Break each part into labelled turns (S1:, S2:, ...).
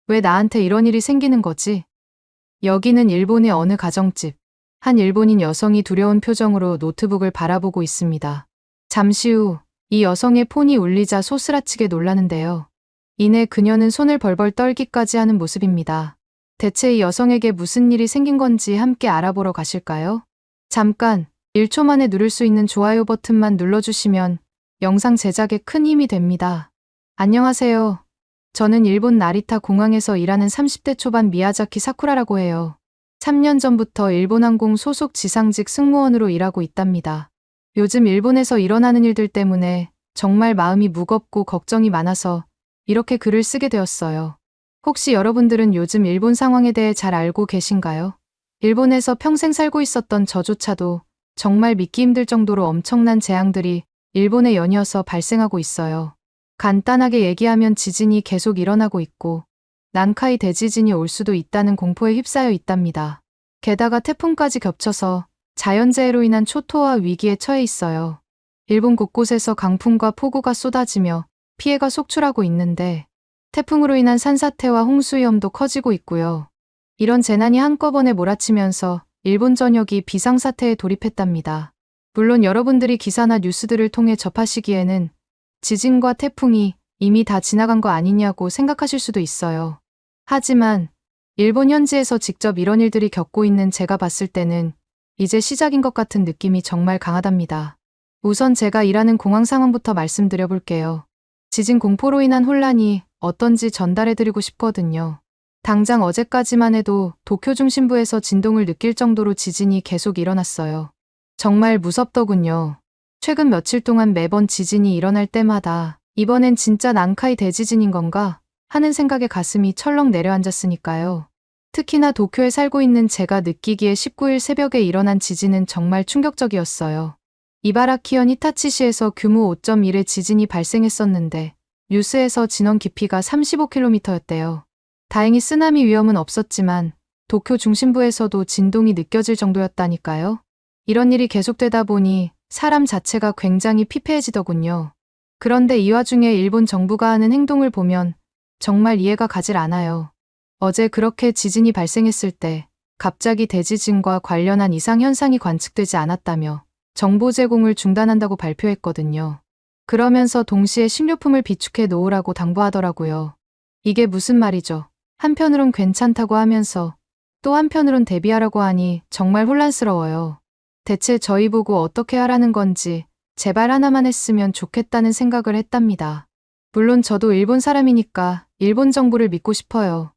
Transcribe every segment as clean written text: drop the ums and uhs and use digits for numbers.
S1: 왜 나한테 이런 일이 생기는 거지? 여기는 일본의 어느 가정집. 한 일본인 여성이 두려운 표정으로 노트북을 바라보고 있습니다. 잠시 후 이 여성의 폰이 울리자 소스라치게 놀라는데요. 이내 그녀는 손을 벌벌 떨기까지 하는 모습입니다. 대체 이 여성에게 무슨 일이 생긴 건지 함께 알아보러 가실까요? 잠깐 1초 만에 누를 수 있는 좋아요 버튼만 눌러주시면 영상 제작에 큰 힘이 됩니다. 안녕하세요. 저는 일본 나리타 공항에서 일하는 30대 초반 미야자키 사쿠라라고 해요. 3년 전부터 일본항공 소속 지상직 승무원으로 일하고 있답니다. 요즘 일본에서 일어나는 일들 때문에 정말 마음이 무겁고 걱정이 많아서 이렇게 글을 쓰게 되었어요. 혹시 여러분들은 요즘 일본 상황에 대해 잘 알고 계신가요? 일본에서 평생 살고 있었던 저조차도 정말 믿기 힘들 정도로 엄청난 재앙들이 일본에 연이어서 발생하고 있어요. 간단하게 얘기하면 지진이 계속 일어나고 있고 난카이 대지진이 올 수도 있다는 공포에 휩싸여 있답니다. 게다가 태풍까지 겹쳐서 자연재해로 인한 초토화 위기에 처해 있어요. 일본 곳곳에서 강풍과 폭우가 쏟아지며 피해가 속출하고 있는데 태풍으로 인한 산사태와 홍수 위험도 커지고 있고요. 이런 재난이 한꺼번에 몰아치면서 일본 전역이 비상사태에 돌입했답니다. 물론 여러분들이 기사나 뉴스들을 통해 접하시기에는 지진과 태풍이 이미 다 지나간 거 아니냐고 생각하실 수도 있어요. 하지만 일본 현지에서 직접 이런 일들이 겪고 있는 제가 봤을 때는 이제 시작인 것 같은 느낌이 정말 강하답니다. 우선 제가 일하는 공항 상황부터 말씀드려 볼게요. 지진 공포로 인한 혼란이 어떤지 전달해드리고 싶거든요. 당장 어제까지만 해도 도쿄 중심부에서 진동을 느낄 정도로 지진이 계속 일어났어요. 정말 무섭더군요. 최근 며칠 동안 매번 지진이 일어날 때마다 이번엔 진짜 난카이 대지진인 건가 하는 생각에 가슴이 철렁 내려앉았으니까요. 특히나 도쿄에 살고 있는 제가 느끼기에 19일 새벽에 일어난 지진은 정말 충격적이었어요. 이바라키현 히타치시에서 규모 5.1의 지진이 발생했었는데 뉴스에서 진원 깊이가 35km였대요. 다행히 쓰나미 위험은 없었지만 도쿄 중심부에서도 진동이 느껴질 정도였다니까요. 이런 일이 계속되다 보니 사람 자체가 굉장히 피폐해지더군요. 그런데 이 와중에 일본 정부가 하는 행동을 보면 정말 이해가 가질 않아요. 어제 그렇게 지진이 발생했을 때 갑자기 대지진과 관련한 이상 현상이 관측되지 않았다며 정보 제공을 중단한다고 발표했거든요. 그러면서 동시에 식료품을 비축해 놓으라고 당부하더라고요. 이게 무슨 말이죠? 한편으론 괜찮다고 하면서 또 한편으론 대비하라고 하니 정말 혼란스러워요. 대체 저희 보고 어떻게 하라는 건지 제발 하나만 했으면 좋겠다는 생각을 했답니다. 물론 저도 일본 사람이니까 일본 정부를 믿고 싶어요.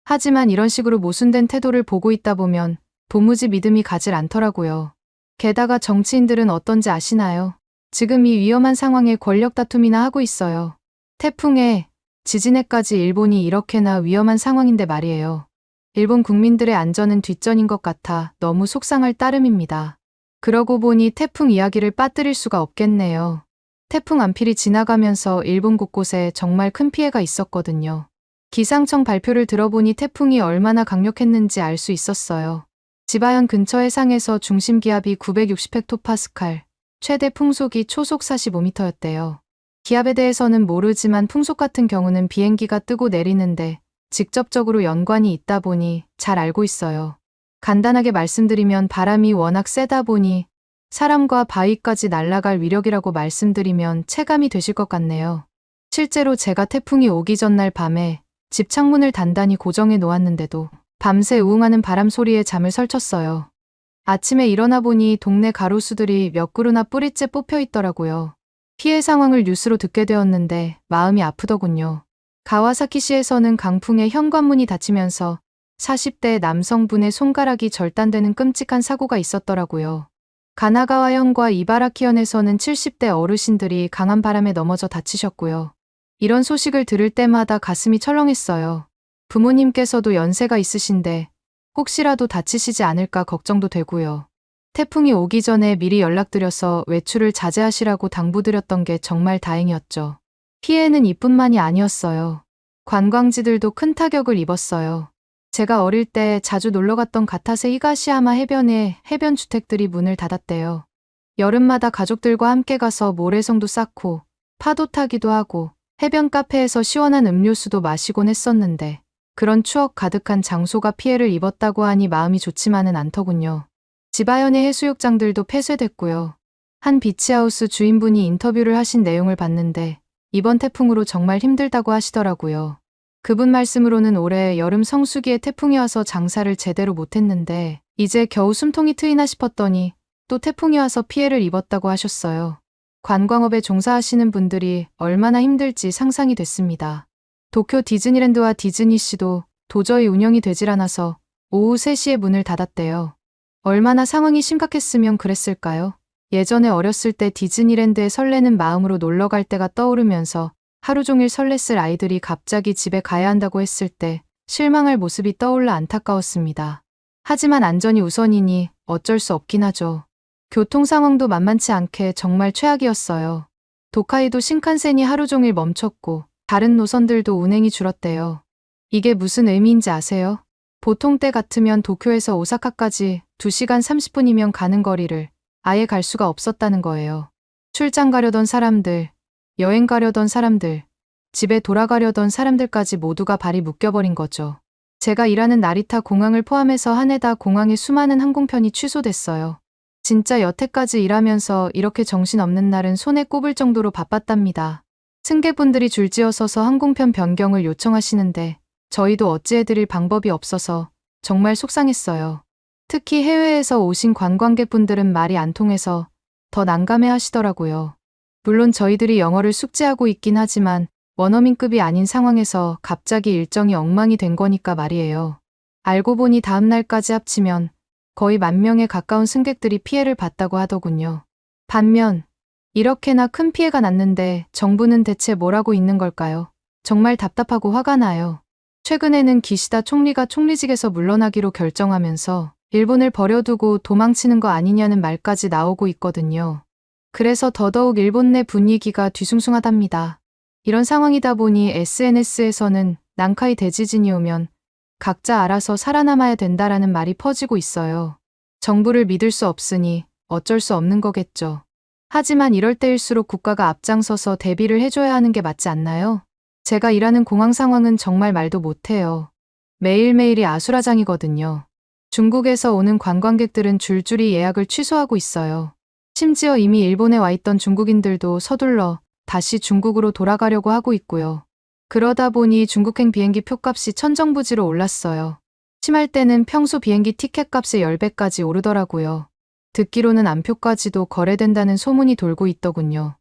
S1: 하지만 이런 식으로 모순된 태도를 보고 있다 보면 도무지 믿음이 가질 않더라고요. 게다가 정치인들은 어떤지 아시나요? 지금 이 위험한 상황에 권력 다툼이나 하고 있어요. 태풍에 지진에까지 일본이 이렇게나 위험한 상황인데 말이에요. 일본 국민들의 안전은 뒷전인 것 같아 너무 속상할 따름입니다. 그러고 보니 태풍 이야기를 빠뜨릴 수가 없겠네요. 태풍 안필이 지나가면서 일본 곳곳에 정말 큰 피해가 있었거든요. 기상청 발표를 들어보니 태풍이 얼마나 강력했는지 알 수 있었어요. 지바현 근처 해상에서 중심 기압이 960헥토파스칼, 최대 풍속이 초속 45m였대요. 기압에 대해서는 모르지만 풍속 같은 경우는 비행기가 뜨고 내리는데 직접적으로 연관이 있다 보니 잘 알고 있어요. 간단하게 말씀드리면 바람이 워낙 세다 보니 사람과 바위까지 날아갈 위력이라고 말씀드리면 체감이 되실 것 같네요. 실제로 제가 태풍이 오기 전날 밤에 집 창문을 단단히 고정해 놓았는데도 밤새 우웅하는 바람 소리에 잠을 설쳤어요. 아침에 일어나 보니 동네 가로수들이 몇 그루나 뿌리째 뽑혀 있더라고요. 피해 상황을 뉴스로 듣게 되었는데 마음이 아프더군요. 가와사키시에서는 강풍에 현관문이 닫히면서 40대 남성분의 손가락이 절단되는 끔찍한 사고가 있었더라고요. 가나가와현과 이바라키현에서는 70대 어르신들이 강한 바람에 넘어져 다치셨고요. 이런 소식을 들을 때마다 가슴이 철렁했어요. 부모님께서도 연세가 있으신데 혹시라도 다치시지 않을까 걱정도 되고요. 태풍이 오기 전에 미리 연락드려서 외출을 자제하시라고 당부드렸던 게 정말 다행이었죠. 피해는 이뿐만이 아니었어요. 관광지들도 큰 타격을 입었어요. 제가 어릴 때 자주 놀러갔던 가타세 히가시야마 해변에 해변 주택들이 문을 닫았대요. 여름마다 가족들과 함께 가서 모래성도 쌓고 파도 타기도 하고 해변 카페에서 시원한 음료수도 마시곤 했었는데 그런 추억 가득한 장소가 피해를 입었다고 하니 마음이 좋지만은 않더군요. 지바현의 해수욕장들도 폐쇄됐고요. 한 비치하우스 주인분이 인터뷰를 하신 내용을 봤는데 이번 태풍으로 정말 힘들다고 하시더라고요. 그분 말씀으로는 올해 여름 성수기에 태풍이 와서 장사를 제대로 못했는데 이제 겨우 숨통이 트이나 싶었더니 또 태풍이 와서 피해를 입었다고 하셨어요. 관광업에 종사하시는 분들이 얼마나 힘들지 상상이 됐습니다. 도쿄 디즈니랜드와 디즈니시도 도저히 운영이 되질 않아서 오후 3시에 문을 닫았대요. 얼마나 상황이 심각했으면 그랬을까요? 예전에 어렸을 때 디즈니랜드에 설레는 마음으로 놀러 갈 때가 떠오르면서 하루 종일 설렜을 아이들이 갑자기 집에 가야 한다고 했을 때 실망할 모습이 떠올라 안타까웠습니다. 하지만 안전이 우선이니 어쩔 수 없긴 하죠. 교통 상황도 만만치 않게 정말 최악이었어요. 도카이도 신칸센이 하루 종일 멈췄고 다른 노선들도 운행이 줄었대요. 이게 무슨 의미인지 아세요? 보통 때 같으면 도쿄에서 오사카까지 2시간 30분이면 가는 거리를 아예 갈 수가 없었다는 거예요. 출장 가려던 사람들, 여행 가려던 사람들, 집에 돌아가려던 사람들까지 모두가 발이 묶여버린 거죠. 제가 일하는 나리타 공항을 포함해서 하네다 공항의 수많은 항공편이 취소됐어요. 진짜 여태까지 일하면서 이렇게 정신없는 날은 손에 꼽을 정도로 바빴답니다. 승객분들이 줄지어서서 항공편 변경을 요청하시는데 저희도 어찌해드릴 방법이 없어서 정말 속상했어요. 특히 해외에서 오신 관광객분들은 말이 안 통해서 더 난감해 하시더라고요. 물론 저희들이 영어를 숙지하고 있긴 하지만 원어민급이 아닌 상황에서 갑자기 일정이 엉망이 된 거니까 말이에요. 알고 보니 다음 날까지 합치면 거의 10,000명에 가까운 승객들이 피해를 봤다고 하더군요. 반면 이렇게나 큰 피해가 났는데 정부는 대체 뭘 하고 있는 걸까요? 정말 답답하고 화가 나요. 최근에는 기시다 총리가 총리직에서 물러나기로 결정하면서 일본을 버려두고 도망치는 거 아니냐는 말까지 나오고 있거든요. 그래서 더더욱 일본 내 분위기가 뒤숭숭하답니다. 이런 상황이다 보니 SNS에서는 난카이 대지진이 오면 각자 알아서 살아남아야 된다라는 말이 퍼지고 있어요. 정부를 믿을 수 없으니 어쩔 수 없는 거겠죠. 하지만 이럴 때일수록 국가가 앞장서서 대비를 해줘야 하는 게 맞지 않나요? 제가 일하는 공항 상황은 정말 말도 못해요. 매일매일이 아수라장이거든요. 중국에서 오는 관광객들은 줄줄이 예약을 취소하고 있어요. 심지어 이미 일본에 와 있던 중국인들도 서둘러 다시 중국으로 돌아가려고 하고 있고요. 그러다 보니 중국행 비행기 표값이 천정부지로 올랐어요. 심할 때는 평소 비행기 티켓값의 10배까지 오르더라고요. 듣기로는 암표까지도 거래된다는 소문이 돌고 있더군요.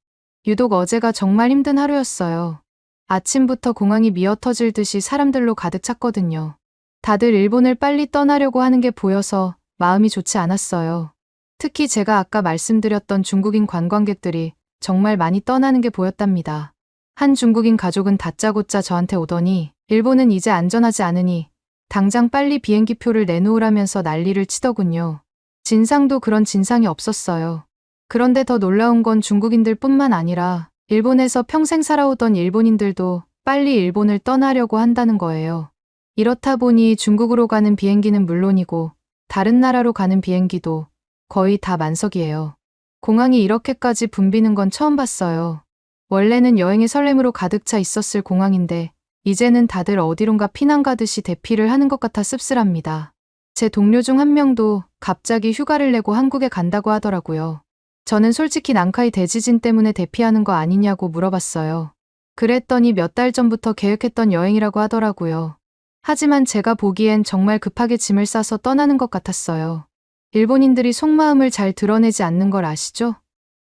S1: 유독 어제가 정말 힘든 하루였어요. 아침부터 공항이 미어터질 듯이 사람들로 가득 찼거든요. 다들 일본을 빨리 떠나려고 하는 게 보여서 마음이 좋지 않았어요. 특히 제가 아까 말씀드렸던 중국인 관광객들이 정말 많이 떠나는 게 보였답니다. 한 중국인 가족은 다짜고짜 저한테 오더니 일본은 이제 안전하지 않으니 당장 빨리 비행기 표를 내놓으라면서 난리를 치더군요. 진상도 그런 진상이 없었어요. 그런데 더 놀라운 건 중국인들 뿐만 아니라 일본에서 평생 살아오던 일본인들도 빨리 일본을 떠나려고 한다는 거예요. 이렇다 보니 중국으로 가는 비행기는 물론이고 다른 나라로 가는 비행기도 거의 다 만석이에요. 공항이 이렇게까지 붐비는 건 처음 봤어요. 원래는 여행의 설렘으로 가득 차 있었을 공항인데 이제는 다들 어디론가 피난 가듯이 대피를 하는 것 같아 씁쓸합니다. 제 동료 중 한 명도 갑자기 휴가를 내고 한국에 간다고 하더라고요. 저는 솔직히 난카이 대지진 때문에 대피하는 거 아니냐고 물어봤어요. 그랬더니 몇 달 전부터 계획했던 여행이라고 하더라고요. 하지만 제가 보기엔 정말 급하게 짐을 싸서 떠나는 것 같았어요. 일본인들이 속마음을 잘 드러내지 않는 걸 아시죠?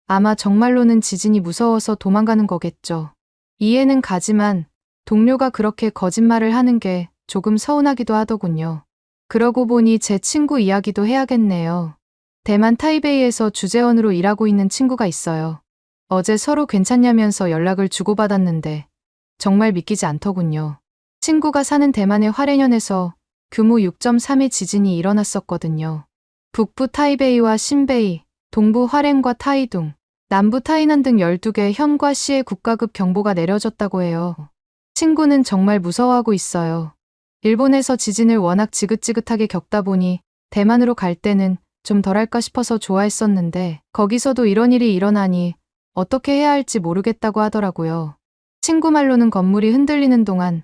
S1: 아마 정말로는 지진이 무서워서 도망가는 거겠죠. 이해는 가지만 동료가 그렇게 거짓말을 하는 게 조금 서운하기도 하더군요. 그러고 보니 제 친구 이야기도 해야겠네요. 대만 타이베이에서 주재원으로 일하고 있는 친구가 있어요. 어제 서로 괜찮냐면서 연락을 주고받았는데 정말 믿기지 않더군요. 친구가 사는 대만의 화롄현에서 규모 6.3의 지진이 일어났었거든요. 북부 타이베이와 신베이, 동부 화롄과 타이둥, 남부 타이난 등 12개 현과 시에 국가급 경보가 내려졌다고 해요. 친구는 정말 무서워하고 있어요. 일본에서 지진을 워낙 지긋지긋하게 겪다 보니 대만으로 갈 때는 좀 덜할까 싶어서 좋아했었는데 거기서도 이런 일이 일어나니 어떻게 해야 할지 모르겠다고 하더라고요. 친구 말로는 건물이 흔들리는 동안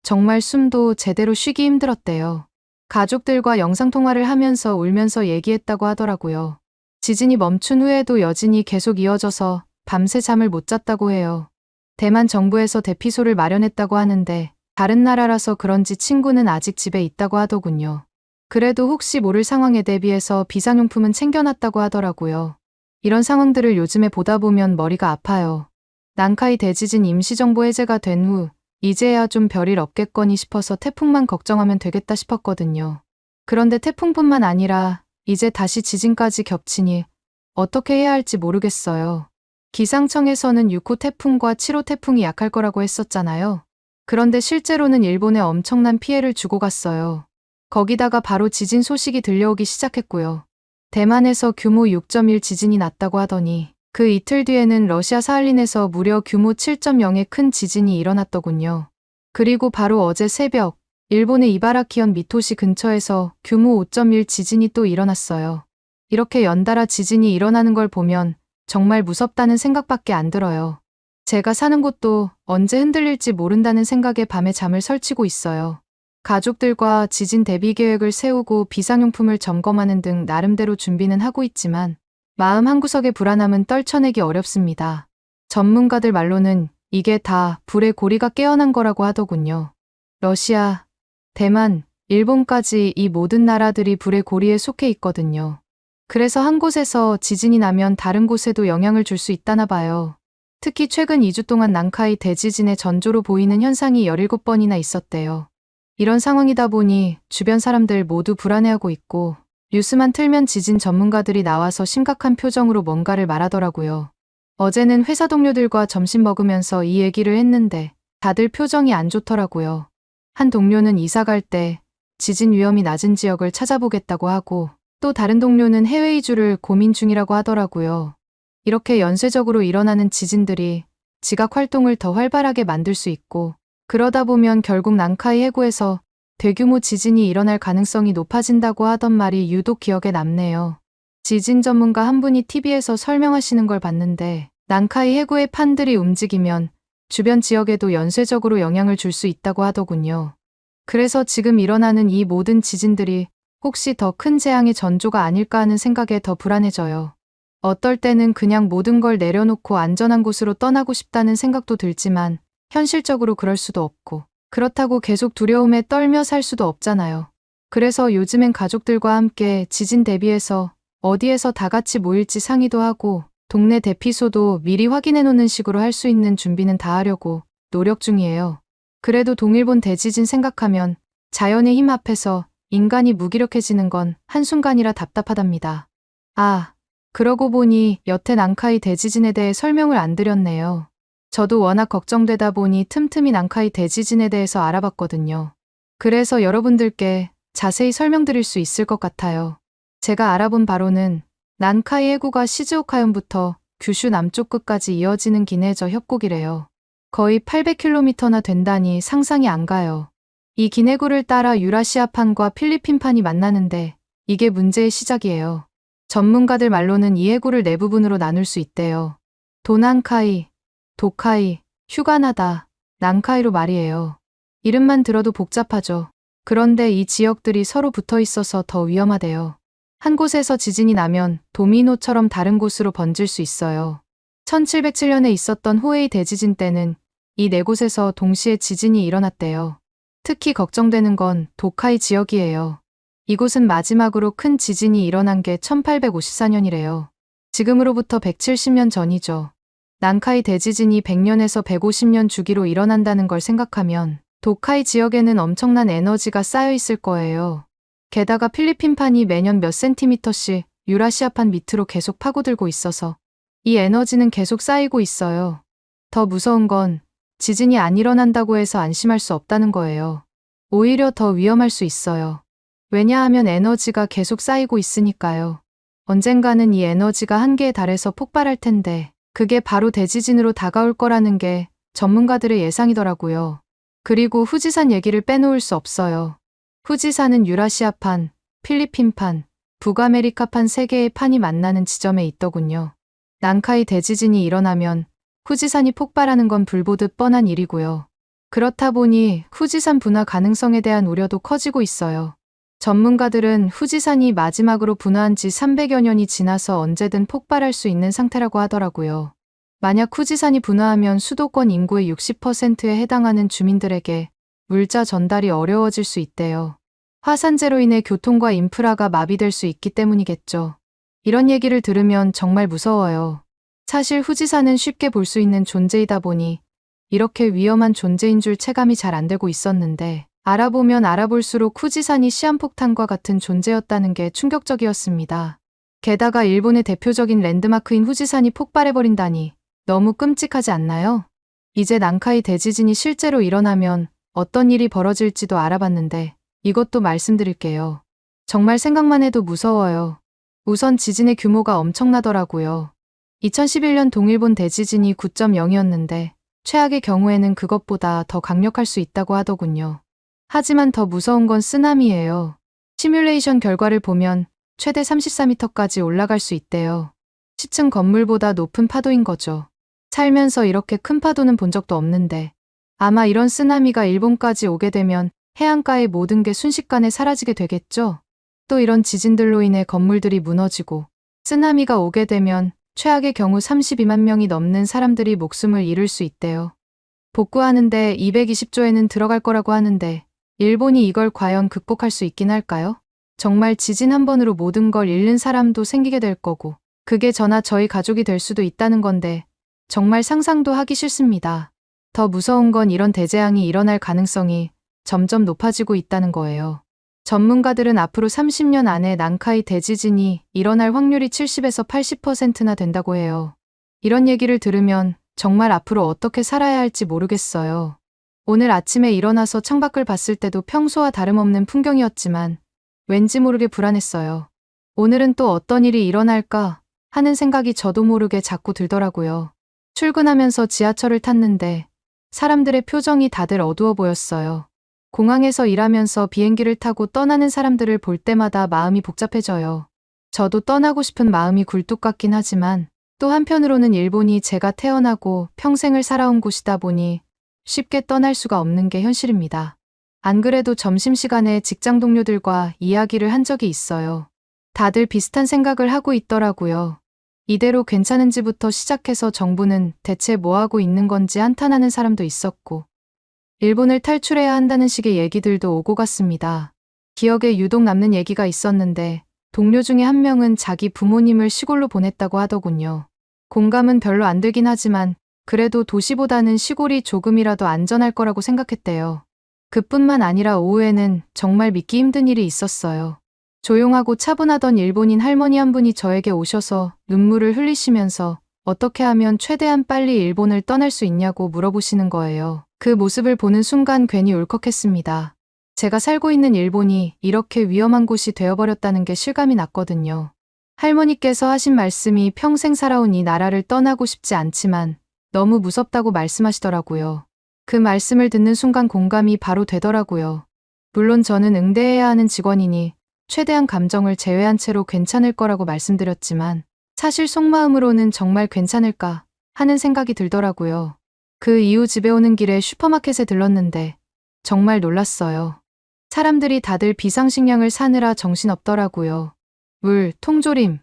S1: 정말 숨도 제대로 쉬기 힘들었대요. 가족들과 영상통화를 하면서 울면서 얘기했다고 하더라고요. 지진이 멈춘 후에도 여진이 계속 이어져서 밤새 잠을 못 잤다고 해요. 대만 정부에서 대피소를 마련했다고 하는데 다른 나라라서 그런지 친구는 아직 집에 있다고 하더군요. 그래도 혹시 모를 상황에 대비해서 비상용품은 챙겨놨다고 하더라고요. 이런 상황들을 요즘에 보다 보면 머리가 아파요. 난카이 대지진 임시정부 해제가 된 후 이제야 좀 별일 없겠거니 싶어서 태풍만 걱정하면 되겠다 싶었거든요. 그런데 태풍뿐만 아니라 이제 다시 지진까지 겹치니 어떻게 해야 할지 모르겠어요. 기상청에서는 6호 태풍과 7호 태풍이 약할 거라고 했었잖아요. 그런데 실제로는 일본에 엄청난 피해를 주고 갔어요. 거기다가 바로 지진 소식이 들려오기 시작했고요. 대만에서 규모 6.1 지진이 났다고 하더니 그 이틀 뒤에는 러시아 사할린에서 무려 규모 7.0의 큰 지진이 일어났더군요. 그리고 바로 어제 새벽 일본의 이바라키현 미토시 근처에서 규모 5.1 지진이 또 일어났어요. 이렇게 연달아 지진이 일어나는 걸 보면 정말 무섭다는 생각밖에 안 들어요. 제가 사는 곳도 언제 흔들릴지 모른다는 생각에 밤에 잠을 설치고 있어요. 가족들과 지진 대비 계획을 세우고 비상용품을 점검하는 등 나름대로 준비는 하고 있지만 마음 한구석의 불안함은 떨쳐내기 어렵습니다. 전문가들 말로는 이게 다 불의 고리가 깨어난 거라고 하더군요. 러시아, 대만, 일본까지 이 모든 나라들이 불의 고리에 속해 있거든요. 그래서 한 곳에서 지진이 나면 다른 곳에도 영향을 줄 수 있다나 봐요. 특히 최근 2주 동안 난카이 대지진의 전조로 보이는 현상이 17번이나 있었대요. 이런 상황이다 보니 주변 사람들 모두 불안해하고 있고 뉴스만 틀면 지진 전문가들이 나와서 심각한 표정으로 뭔가를 말하더라고요. 어제는 회사 동료들과 점심 먹으면서 이 얘기를 했는데 다들 표정이 안 좋더라고요. 한 동료는 이사 갈 때 지진 위험이 낮은 지역을 찾아보겠다고 하고 또 다른 동료는 해외 이주를 고민 중이라고 하더라고요. 이렇게 연쇄적으로 일어나는 지진들이 지각 활동을 더 활발하게 만들 수 있고 그러다 보면 결국 난카이 해구에서 대규모 지진이 일어날 가능성이 높아진다고 하던 말이 유독 기억에 남네요. 지진 전문가 한 분이 TV에서 설명하시는 걸 봤는데 난카이 해구의 판들이 움직이면 주변 지역에도 연쇄적으로 영향을 줄 수 있다고 하더군요. 그래서 지금 일어나는 이 모든 지진들이 혹시 더 큰 재앙의 전조가 아닐까 하는 생각에 더 불안해져요. 어떨 때는 그냥 모든 걸 내려놓고 안전한 곳으로 떠나고 싶다는 생각도 들지만 현실적으로 그럴 수도 없고 그렇다고 계속 두려움에 떨며 살 수도 없잖아요. 그래서 요즘엔 가족들과 함께 지진 대비해서 어디에서 다 같이 모일지 상의도 하고 동네 대피소도 미리 확인해 놓는 식으로 할 수 있는 준비는 다 하려고 노력 중이에요. 그래도 동일본 대지진 생각하면 자연의 힘 앞에서 인간이 무기력해지는 건 한순간이라 답답하답니다. 아, 그러고 보니 여태 난카이 대지진에 대해 설명을 안 드렸네요. 저도 워낙 걱정되다 보니 틈틈이 난카이 대지진에 대해서 알아봤거든요. 그래서 여러분들께 자세히 설명드릴 수 있을 것 같아요. 제가 알아본 바로는 난카이 해구가 시즈오카현부터 규슈 남쪽 끝까지 이어지는 기네저 협곡이래요. 거의 800km나 된다니 상상이 안 가요. 이 긴 해구를 따라 유라시아판과 필리핀판이 만나는데 이게 문제의 시작이에요. 전문가들 말로는 이 해구를 네 부분으로 나눌 수 있대요. 도난카이, 도카이, 휴가나다, 난카이로 말이에요. 이름만 들어도 복잡하죠. 그런데 이 지역들이 서로 붙어 있어서 더 위험하대요. 한 곳에서 지진이 나면 도미노처럼 다른 곳으로 번질 수 있어요. 1707년에 있었던 호에이 대지진 때는 이 네 곳에서 동시에 지진이 일어났대요. 특히 걱정되는 건 도카이 지역이에요. 이곳은 마지막으로 큰 지진이 일어난 게 1854년이래요. 지금으로부터 170년 전이죠. 난카이 대지진이 100년에서 150년 주기로 일어난다는 걸 생각하면 도카이 지역에는 엄청난 에너지가 쌓여 있을 거예요. 게다가 필리핀판이 매년 몇 센티미터씩 유라시아판 밑으로 계속 파고들고 있어서 이 에너지는 계속 쌓이고 있어요. 더 무서운 건 지진이 안 일어난다고 해서 안심할 수 없다는 거예요. 오히려 더 위험할 수 있어요. 왜냐하면 에너지가 계속 쌓이고 있으니까요. 언젠가는 이 에너지가 한계에 달해서 폭발할 텐데 그게 바로 대지진으로 다가올 거라는 게 전문가들의 예상이더라고요. 그리고 후지산 얘기를 빼놓을 수 없어요. 후지산은 유라시아판, 필리핀판, 북아메리카판 세 개의 판이 만나는 지점에 있더군요. 난카이 대지진이 일어나면 후지산이 폭발하는 건 불보듯 뻔한 일이고요. 그렇다 보니 후지산 분화 가능성에 대한 우려도 커지고 있어요. 전문가들은 후지산이 마지막으로 분화한 지 300여 년이 지나서 언제든 폭발할 수 있는 상태라고 하더라고요. 만약 후지산이 분화하면 수도권 인구의 60%에 해당하는 주민들에게 물자 전달이 어려워질 수 있대요. 화산재로 인해 교통과 인프라가 마비될 수 있기 때문이겠죠. 이런 얘기를 들으면 정말 무서워요. 사실 후지산은 쉽게 볼 수 있는 존재이다 보니 이렇게 위험한 존재인 줄 체감이 잘 안 되고 있었는데 알아보면 알아볼수록 후지산이 시한폭탄과 같은 존재였다는 게 충격적이었습니다. 게다가 일본의 대표적인 랜드마크인 후지산이 폭발해버린다니 너무 끔찍하지 않나요? 이제 난카이 대지진이 실제로 일어나면 어떤 일이 벌어질지도 알아봤는데 이것도 말씀드릴게요. 정말 생각만 해도 무서워요. 우선 지진의 규모가 엄청나더라고요. 2011년 동일본 대지진이 9.0이었는데 최악의 경우에는 그것보다 더 강력할 수 있다고 하더군요. 하지만 더 무서운 건 쓰나미예요. 시뮬레이션 결과를 보면 최대 34m까지 올라갈 수 있대요. 10층 건물보다 높은 파도인 거죠. 살면서 이렇게 큰 파도는 본 적도 없는데 아마 이런 쓰나미가 일본까지 오게 되면 해안가의 모든 게 순식간에 사라지게 되겠죠? 또 이런 지진들로 인해 건물들이 무너지고 쓰나미가 오게 되면 최악의 경우 32만 명이 넘는 사람들이 목숨을 잃을 수 있대요. 복구하는데 220조에는 들어갈 거라고 하는데 일본이 이걸 과연 극복할 수 있긴 할까요? 정말 지진 한 번으로 모든 걸 잃는 사람도 생기게 될 거고 그게 저나 저희 가족이 될 수도 있다는 건데 정말 상상도 하기 싫습니다. 더 무서운 건 이런 대재앙이 일어날 가능성이 점점 높아지고 있다는 거예요. 전문가들은 앞으로 30년 안에 난카이 대지진이 일어날 확률이 70에서 80%나 된다고 해요. 이런 얘기를 들으면 정말 앞으로 어떻게 살아야 할지 모르겠어요. 오늘 아침에 일어나서 창밖을 봤을 때도 평소와 다름없는 풍경이었지만 왠지 모르게 불안했어요. 오늘은 또 어떤 일이 일어날까 하는 생각이 저도 모르게 자꾸 들더라고요. 출근하면서 지하철을 탔는데 사람들의 표정이 다들 어두워 보였어요. 공항에서 일하면서 비행기를 타고 떠나는 사람들을 볼 때마다 마음이 복잡해져요. 저도 떠나고 싶은 마음이 굴뚝 같긴 하지만 또 한편으로는 일본이 제가 태어나고 평생을 살아온 곳이다 보니 쉽게 떠날 수가 없는 게 현실입니다. 안 그래도 점심시간에 직장 동료들과 이야기를 한 적이 있어요. 다들 비슷한 생각을 하고 있더라고요. 이대로 괜찮은지부터 시작해서 정부는 대체 뭐 하고 있는 건지 한탄하는 사람도 있었고 일본을 탈출해야 한다는 식의 얘기들도 오고 갔습니다. 기억에 유독 남는 얘기가 있었는데 동료 중에 한 명은 자기 부모님을 시골로 보냈다고 하더군요. 공감은 별로 안 되긴 하지만 그래도 도시보다는 시골이 조금이라도 안전할 거라고 생각했대요. 그뿐만 아니라 오후에는 정말 믿기 힘든 일이 있었어요. 조용하고 차분하던 일본인 할머니 한 분이 저에게 오셔서 눈물을 흘리시면서 어떻게 하면 최대한 빨리 일본을 떠날 수 있냐고 물어보시는 거예요. 그 모습을 보는 순간 괜히 울컥했습니다. 제가 살고 있는 일본이 이렇게 위험한 곳이 되어버렸다는 게 실감이 났거든요. 할머니께서 하신 말씀이 평생 살아온 이 나라를 떠나고 싶지 않지만 너무 무섭다고 말씀하시더라고요. 그 말씀을 듣는 순간 공감이 바로 되더라고요. 물론 저는 응대해야 하는 직원이니 최대한 감정을 제외한 채로 괜찮을 거라고 말씀드렸지만 사실 속마음으로는 정말 괜찮을까 하는 생각이 들더라고요. 그 이후 집에 오는 길에 슈퍼마켓에 들렀는데 정말 놀랐어요. 사람들이 다들 비상식량을 사느라 정신없더라고요. 물, 통조림,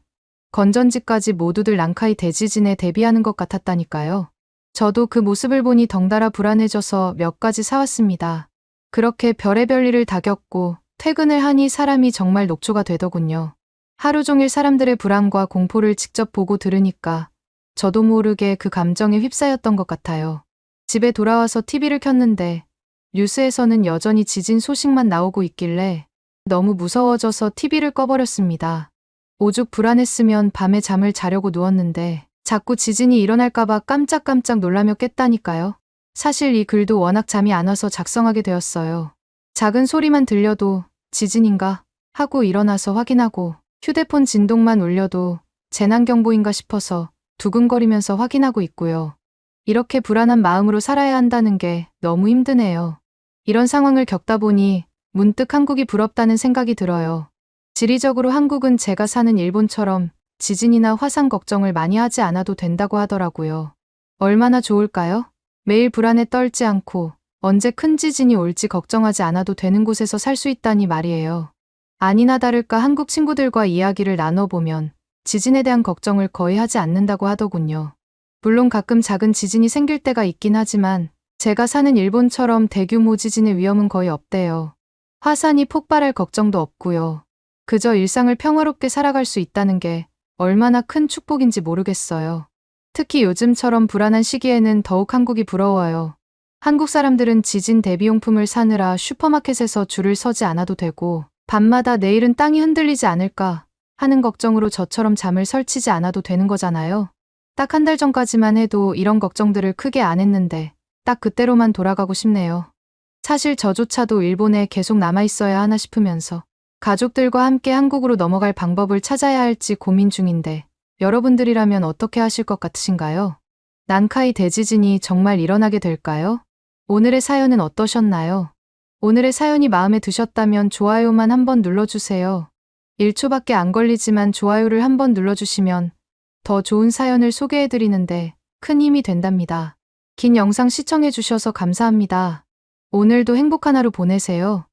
S1: 건전지까지 모두들 난카이 대지진에 대비하는 것 같았다니까요. 저도 그 모습을 보니 덩달아 불안해져서 몇 가지 사왔습니다. 그렇게 별의별 일을 다 겪고 퇴근을 하니 사람이 정말 녹초가 되더군요. 하루 종일 사람들의 불안과 공포를 직접 보고 들으니까 저도 모르게 그 감정에 휩싸였던 것 같아요. 집에 돌아와서 TV를 켰는데 뉴스에서는 여전히 지진 소식만 나오고 있길래 너무 무서워져서 TV를 꺼버렸습니다. 오죽 불안했으면 밤에 잠을 자려고 누웠는데 자꾸 지진이 일어날까봐 깜짝깜짝 놀라며 깼다니까요. 사실 이 글도 워낙 잠이 안 와서 작성하게 되었어요. 작은 소리만 들려도 지진인가 하고 일어나서 확인하고 휴대폰 진동만 울려도 재난경보인가 싶어서 두근거리면서 확인하고 있고요. 이렇게 불안한 마음으로 살아야 한다는 게 너무 힘드네요. 이런 상황을 겪다 보니 문득 한국이 부럽다는 생각이 들어요. 지리적으로 한국은 제가 사는 일본처럼 지진이나 화산 걱정을 많이 하지 않아도 된다고 하더라고요. 얼마나 좋을까요? 매일 불안에 떨지 않고 언제 큰 지진이 올지 걱정하지 않아도 되는 곳에서 살 수 있다니 말이에요. 아니나 다를까 한국 친구들과 이야기를 나눠보면 지진에 대한 걱정을 거의 하지 않는다고 하더군요. 물론 가끔 작은 지진이 생길 때가 있긴 하지만 제가 사는 일본처럼 대규모 지진의 위험은 거의 없대요. 화산이 폭발할 걱정도 없고요. 그저 일상을 평화롭게 살아갈 수 있다는 게 얼마나 큰 축복인지 모르겠어요. 특히 요즘처럼 불안한 시기에는 더욱 한국이 부러워요. 한국 사람들은 지진 대비용품을 사느라 슈퍼마켓에서 줄을 서지 않아도 되고 밤마다 내일은 땅이 흔들리지 않을까 하는 걱정으로 저처럼 잠을 설치지 않아도 되는 거잖아요. 딱 한 달 전까지만 해도 이런 걱정들을 크게 안 했는데 딱 그때로만 돌아가고 싶네요. 사실 저조차도 일본에 계속 남아있어야 하나 싶으면서 가족들과 함께 한국으로 넘어갈 방법을 찾아야 할지 고민 중인데 여러분들이라면 어떻게 하실 것 같으신가요? 난카이 대지진이 정말 일어나게 될까요? 오늘의 사연은 어떠셨나요? 오늘의 사연이 마음에 드셨다면 좋아요만 한번 눌러주세요. 1초밖에 안 걸리지만 좋아요를 한번 눌러주시면 더 좋은 사연을 소개해드리는데 큰 힘이 된답니다. 긴 영상 시청해주셔서 감사합니다. 오늘도 행복한 하루 보내세요.